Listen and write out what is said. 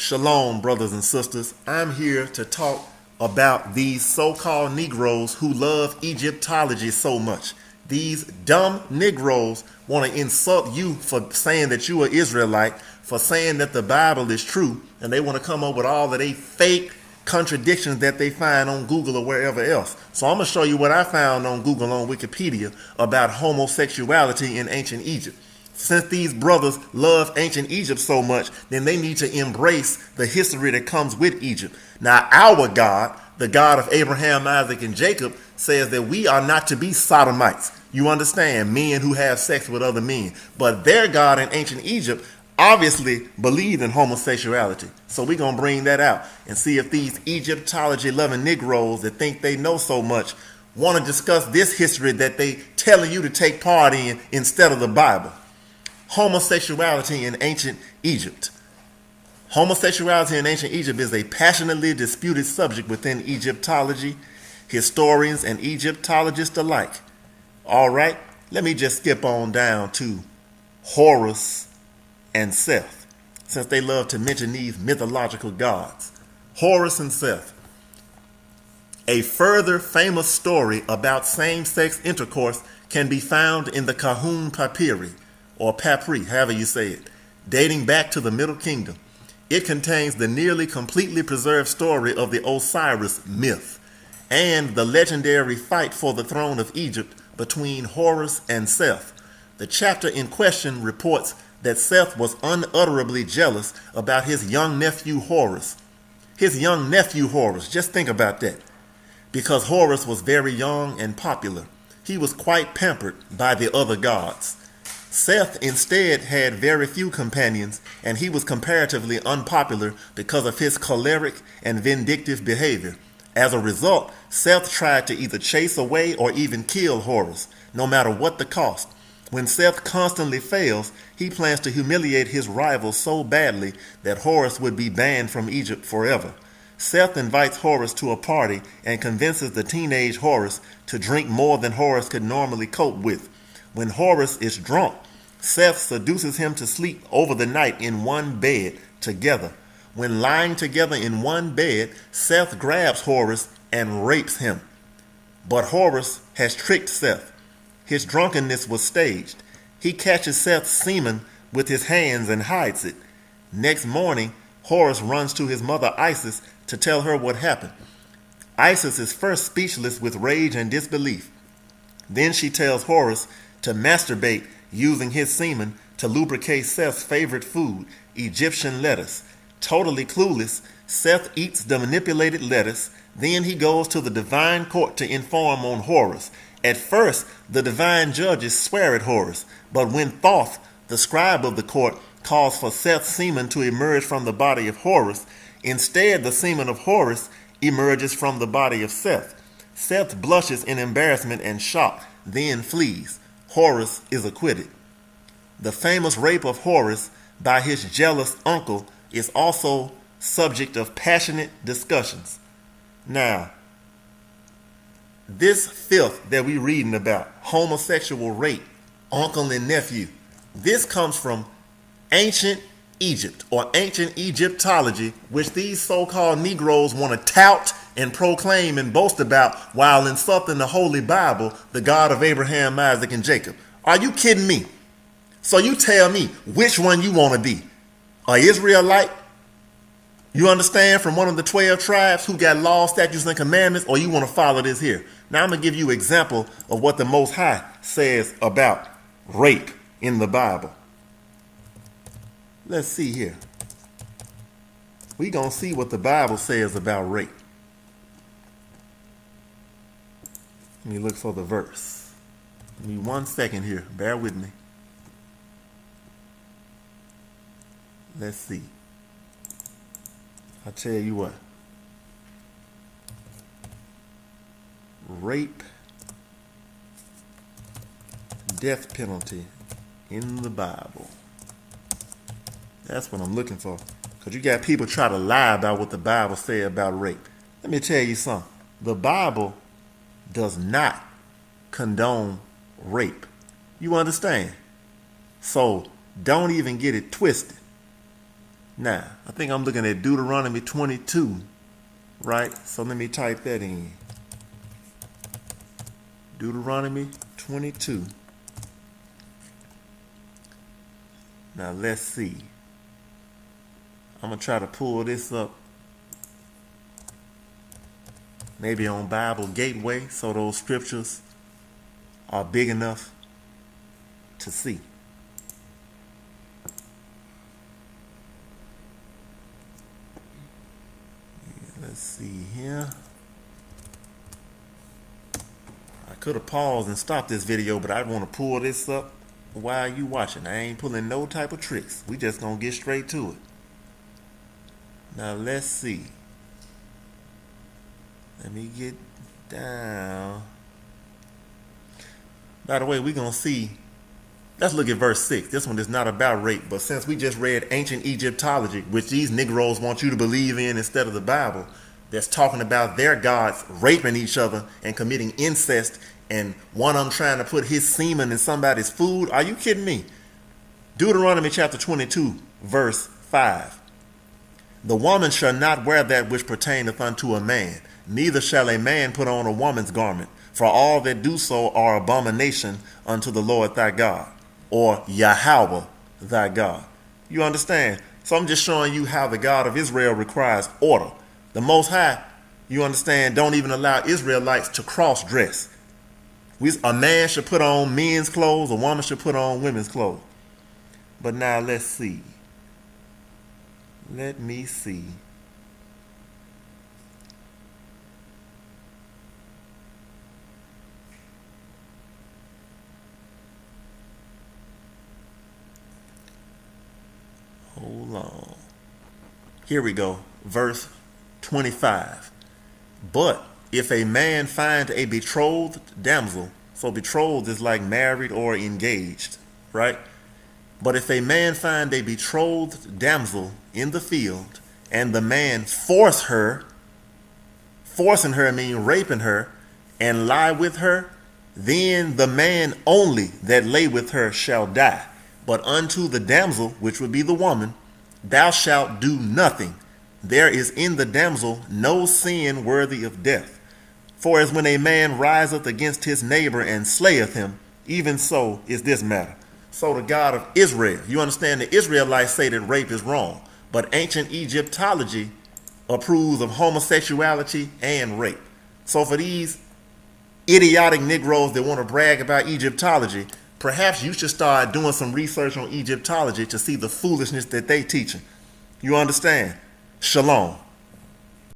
Shalom, brothers and sisters. I'm here to talk about these so-called Negroes who love Egyptology so much. These dumb Negroes want to insult you for saying that you are Israelite, for saying that the Bible is true, and they want to come up with all of they fake contradictions that they find on Google or wherever else. So I'm going to show you what I found on Google on Wikipedia about homosexuality in ancient Egypt. Since these brothers love ancient Egypt so much, then they need to embrace the history that comes with Egypt. Now, our God, the God of Abraham, Isaac, and Jacob, says that we are not to be sodomites. You understand? Men who have sex with other men. But their God in ancient Egypt obviously believed in homosexuality. So we're going to bring that out and see if these Egyptology-loving Negroes that think they know so much want to discuss this history that they telling you to take part in instead of the Bible. Homosexuality in ancient Egypt. Homosexuality in ancient Egypt is a passionately disputed subject within Egyptology, historians, and Egyptologists alike. All right, let me just skip on down to Horus and Seth, since they love to mention these mythological gods. Horus and Seth. A further famous story about same-sex intercourse can be found in the Kahun Papyri, or Papri, however you say it, dating back to the Middle Kingdom. It contains the nearly completely preserved story of the Osiris myth and the legendary fight for the throne of Egypt between Horus and Seth. The chapter in question reports that Seth was unutterably jealous about his young nephew Horus. His young nephew Horus, just think about that. Because Horus was very young and popular, he was quite pampered by the other gods. Seth instead had very few companions, and he was comparatively unpopular because of his choleric and vindictive behavior. As a result, Seth tried to either chase away or even kill Horus, no matter what the cost. When Seth constantly fails, he plans to humiliate his rival so badly that Horus would be banned from Egypt forever. Seth invites Horus to a party and convinces the teenage Horus to drink more than Horus could normally cope with. When Horus is drunk, Seth seduces him to sleep over the night in one bed together. When lying together in one bed, Seth grabs Horus and rapes him. But Horus has tricked Seth. His drunkenness was staged. He catches Seth's semen with his hands and hides it. Next morning, Horus runs to his mother Isis to tell her what happened. Isis is first speechless with rage and disbelief. Then she tells Horus to masturbate using his semen to lubricate Seth's favorite food, Egyptian lettuce. Totally clueless, Seth eats the manipulated lettuce. Then he goes to the divine court to inform on Horus. At first, the divine judges swear at Horus, but when Thoth, the scribe of the court, calls for Seth's semen to emerge from the body of Horus, instead the semen of Horus emerges from the body of Seth. Seth blushes in embarrassment and shock, then flees. Horus is acquitted. The famous rape of Horus by his jealous uncle is also subject of passionate discussions. Now, this filth that we're reading about, homosexual rape, uncle and nephew, this comes from ancient Egypt or ancient Egyptology, which these so-called Negroes want to tout and proclaim and boast about while insulting the Holy Bible, the God of Abraham, Isaac, and Jacob. Are you kidding me? So you tell me which one you want to be. An Israelite, you understand, from one of the 12 tribes who got laws, statutes, and commandments, or you want to follow this here? Now I'm going to give you an example of what the Most High says about rape in the Bible. Let's see here. We're going to see what the Bible says about rape. Let me look for the verse. Give me 1 second here. Bear with me. Let's see. I'll tell you what. Rape, death penalty in the Bible. That's what I'm looking for. Because you got people try to lie about what the Bible says about rape. Let me tell you something. The Bible does not condone rape. You understand? So don't even get it twisted. Now, I think I'm looking at Deuteronomy 22, right? So let me type that in. Deuteronomy 22. Now let's see. I'm going to try to pull this up maybe on Bible Gateway so those scriptures are big enough to see. Let's see here. I could have paused and stopped this video, but I want to pull this up while you watching. I ain't pulling no type of tricks. We just gonna get straight to it. Now let's see. Let me get down. By the way, we're gonna see. Let's look at verse 6. This one is not about rape, but since we just read ancient Egyptology, which these Negroes want you to believe in instead of the Bible, that's talking about their gods raping each other and committing incest, and one of them trying to put his semen in somebody's food. Are you kidding me? Deuteronomy chapter 22, verse 5. The woman shall not wear that which pertaineth unto a man, neither shall a man put on a woman's garment, for all that do so are abomination unto the Lord thy God, or Yahweh thy God. You understand? So I'm just showing you how the God of Israel requires order. The Most High, you understand, don't even allow Israelites to cross-dress. A man should put on men's clothes, a woman should put on women's clothes. But now let's see. Let me see. Hold on. Here we go. Verse 25. But if a man find a betrothed damsel, so betrothed is like married or engaged, right? But if a man find a betrothed damsel in the field, and the man forcing her mean raping her, and lie with her, then the man only that lay with her shall die. But unto the damsel, which would be the woman, thou shalt do nothing. There is in the damsel no sin worthy of death. For as when a man riseth against his neighbor and slayeth him, even so is this matter. So the God of Israel, you understand, the Israelites say that rape is wrong, but ancient Egyptology approves of homosexuality and rape. So for these idiotic Negroes that want to brag about Egyptology, perhaps you should start doing some research on Egyptology to see the foolishness that they teaching. You understand? Shalom.